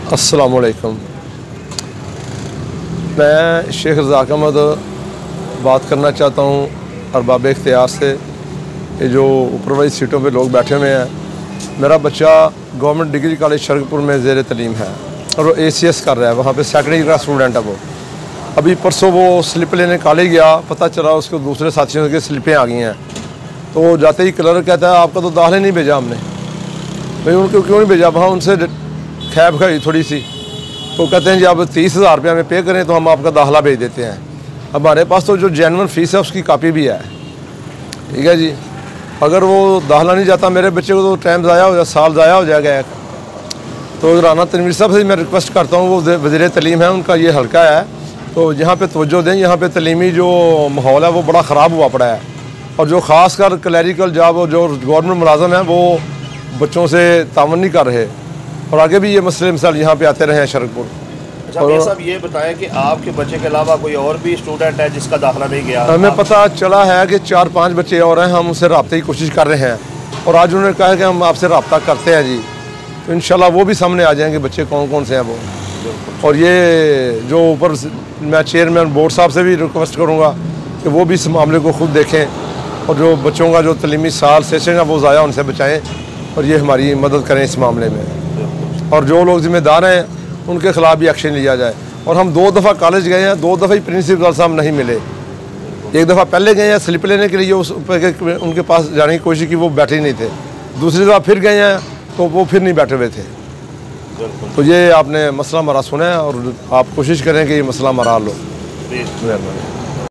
अस्सलामुअलैकुम। मैं शेख रज़ाक अहमद बात करना चाहता हूँ अरबाब इख्तियार से। ये जो ऊपर वाली सीटों पे लोग बैठे हुए हैं, मेरा बच्चा गवर्नमेंट डिग्री कॉलेज शरकपुर में ज़ेर तलीम है और वो ACS कर रहा है, वहाँ पे सेकेंडरी का स्टूडेंट है वो। अभी परसों वो स्लिप लेने कॉलेज गया, पता चला उसको दूसरे साथियों की स्लिपें आ गई हैं। तो जाते ही क्लर्क कहता है आपका तो दाखिला नहीं भेजा हमने। भाई उनको क्यों नहीं भेजा? वहाँ उनसे खैब खाई थोड़ी सी, तो कहते हैं जी आप 30,000 रुपये हमें पे करें तो हम आपका दाखिला भेज देते हैं। हमारे पास तो जो जेन्युइन फ़ीस है उसकी कापी भी है, ठीक है जी। अगर वो दाखिला नहीं जाता मेरे बच्चे को तो टाइम ज़ाया हो जाए, साल ज़ाया हो जाएगा एक। तो राना तनवीर साहब से मैं रिक्वेस्ट करता हूँ, वो वज़ीर तलीम है, उनका ये हल्का है, तो यहाँ पे तवज्जो दें। यहाँ पे तलीमी जो माहौल है वो बड़ा ख़राब हुआ पड़ा है, और जो ख़ासकर क्लैरिकल जॉब जो गवर्नमेंट मुलाजम हैं वो बच्चों से तावन नहीं कर रहे, और आगे भी ये मसले मिसाल यहाँ पे आते रहे हैं शरकपुर। अच्छा भैया साहब, ये बताएं कि आपके बच्चे के अलावा कोई और भी स्टूडेंट है जिसका दाखिला नहीं गया? हमें पता चला है कि 4-5 बच्चे और हैं, हम उनसे रब्ते की कोशिश कर रहे हैं, और आज उन्होंने कहा कि हम आपसे रब्ता करते हैं जी। तो इंशाल्लाह वो भी सामने आ जाएंगे बच्चे कौन कौन से हैं वो। और ये जो ऊपर मैं चेयरमैन बोर्ड साहब से भी रिक्वेस्ट करूँगा कि वो भी इस मामले को खुद देखें, और जो बच्चों का जो तलीमी साल सेशन है वो ज़ाया उनसे बचाएँ, और ये हमारी मदद करें इस मामले में। और जो लोग ज़िम्मेदार हैं उनके ख़िलाफ़ भी एक्शन लिया जाए। और हम 2 दफ़ा कॉलेज गए हैं, 2 दफ़ा ही प्रिंसिपल साहब नहीं मिले। एक दफ़ा पहले गए हैं स्लिप लेने के लिए, उस उनके पास जाने की कोशिश की, वो बैठे ही नहीं थे। दूसरी दफ़ा फिर गए हैं तो वो फिर नहीं बैठे हुए थे। तो ये आपने मसला हमारा सुना है, और आप कोशिश करें कि ये मसला हमारा हल हो। मेहरबानी।